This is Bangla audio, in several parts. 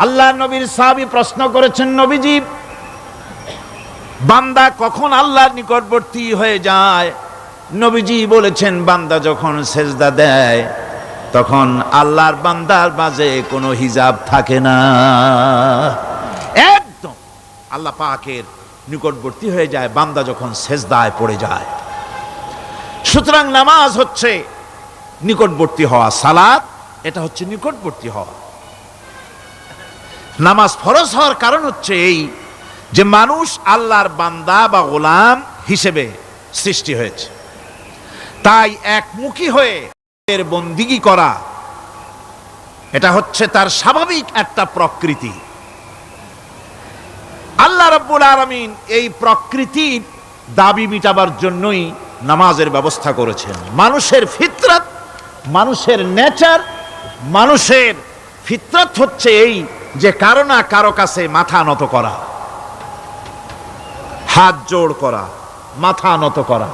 আল্লাহ নবীর সাহাবী প্রশ্ন করেছেন, নবীজি বান্দা কখন আল্লাহর নিকটবর্তী হয়ে যায়? নবীজি বলেছেন, বান্দা যখন সেজদা দেয় তখন আল্লাহর বান্দার মাঝে কোনো হিজাব থাকে না, একদম আল্লাহ পাকের নিকটবর্তী হয়ে যায় বান্দা যখন সেজদায় পড়ে যায়। সুতরাং নামাজ হচ্ছে নিকটবর্তী হওয়া, সালাত এটা হচ্ছে নিকটবর্তী হওয়া। নামাজ ফরজ হওয়ার কারণ হচ্ছে এই যে মানুষ আল্লাহর বান্দা বা গোলাম হিসেবে সৃষ্টি হয়েছে, তাই একমুখী হয়ে এর বন্দিগি করা এটা হচ্ছে তার স্বাভাবিক একটা প্রকৃতি। আল্লাহ রাব্বুল আলামিন এই প্রকৃতির দাবি মিটাবার জন্যই নামাজের ব্যবস্থা করেছেন। মানুষের ফিতরত, মানুষের নেচার, মানুষের ফিতরত হচ্ছে এই যে কারো না কারো কাছে মাথা নত করা, হাত জোড় করা, মাথা নত করা,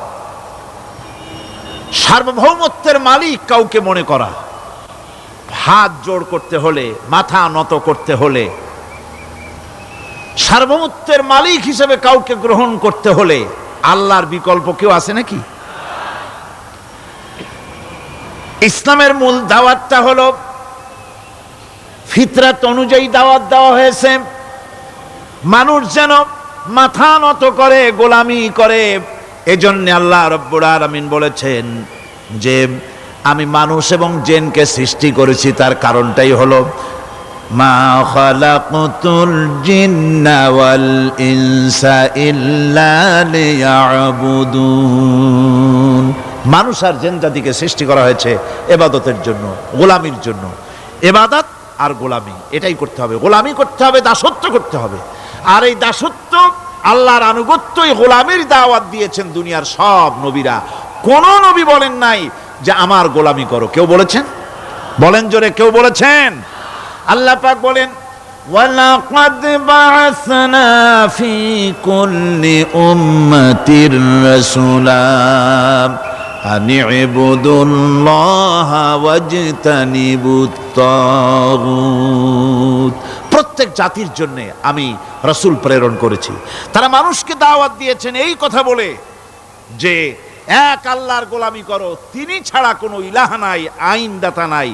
সার্বভৌমত্বের মালিক কাউকে মনে করা। হাত জোড় করতে হলে, মাথা নত করতে হলে, সার্বভৌমত্বের মালিক হিসেবে কাউকে গ্রহণ করতে হলে আল্লাহর বিকল্প কেউ আছে নাকি? ইসলামের মূল দাওয়াতটা হলো ফিতরাত অনুযায়ী দাওয়াত দেওয়া হয়েছে, মানুষ যেন মাথা নত করে, গোলামি করে। এজন্য আল্লাহ রাব্বুল আলামিন বলেছেন যে আমি মানুষ এবং জিনকে সৃষ্টি করেছি, তার কারণটাই হলো মা খালাকতুল জিন্না ওয়াল ইনসা ইল্লা লিয়াবুদুন। মানুষ আর জিন জাতিকে সৃষ্টি করা হয়েছে ইবাদতের জন্য, গোলামির জন্য। ইবাদত আর গোলামি এটাই করতে হবে, গোলামি করতে হবে, দাসত্ব করতে হবে। আর এই দাসত্ব, আল্লাহর আনুগত্যই গোলামির দাওয়াত দিয়েছেন দুনিয়ার সব নবীরা। কোন নবী বলেন নাই যে আমার গোলামি করো, কেউ বলেছেন? বলেন জোরে, কেউ বলেছেন? আল্লাহ পাক বলেন ওয়ালাকাদ বা'আসনা ফি কুল্লি উম্মাতির রাসূলা আন ইবুদুল্লাহা ওয়াজতানিবুত তাগুত। প্রত্যেক জাতির জন্য আমি রাসূল প্রেরণ করেছি, তারা মানুষকে দাওয়াত দিয়েছেন এই কথা বলে যে এক আল্লাহর গোলামি করো, তিনি ছাড়া কোনো ইলাহ নাই, আইনদাতা নাই,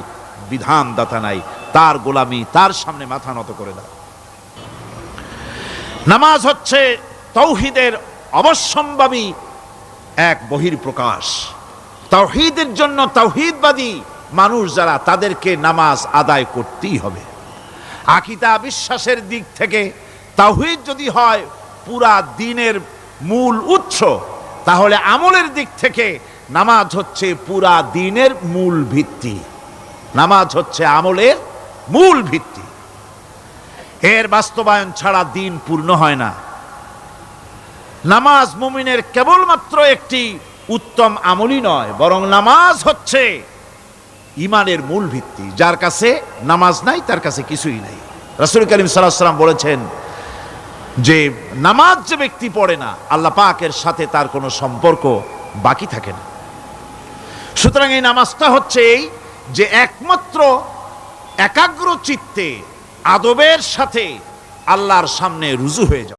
বিধানদাতা নাই, তার গোলামি, তার সামনে মাথা নত করে দাও। নামাজ হচ্ছে তাওহীদের অবশ্যম্ভাবী এক বহির্প্রকাশ। তাওহীদের জন্য তাওহীদবাদী মানুষ যারা, তাদেরকে নামাজ আদায় করতেই হবে। আকীদা বিশ্বাসের দিক থেকে তাওহীদ যদি হয় পুরা দ্বীনের মূল উৎস, তাহলে আমলের দিক থেকে নামাজ হচ্ছে পুরা দ্বীনের মূল ভিত্তি। নামাজ হচ্ছে আমলের মূল ভিত্তি, এর বাস্তবায়ন ছাড়া দ্বীন পূর্ণ হয় না। নামাজ মুমিনের কেবলমাত্র একটি উত্তম আমলই নয়, বরং নামাজ হচ্ছে ঈমানের মূল ভিত্তি। যার কাছে নামাজ নাই তার কাছে কিছুই নাই। রাসূল করিম সাল্লাল্লাহু আলাইহি ওয়াসাল্লাম বলেছেন যে নামাজ যে ব্যক্তি পড়ে না, আল্লাহ পাকের সাথে তার কোনো সম্পর্ক বাকি থাকে না। সুতরাং এই নামাজটা হচ্ছে এই যে একমাত্র একাগ্র চিত্তে আদবের সাথে আল্লাহর সামনে রুজু হয়ে যাও।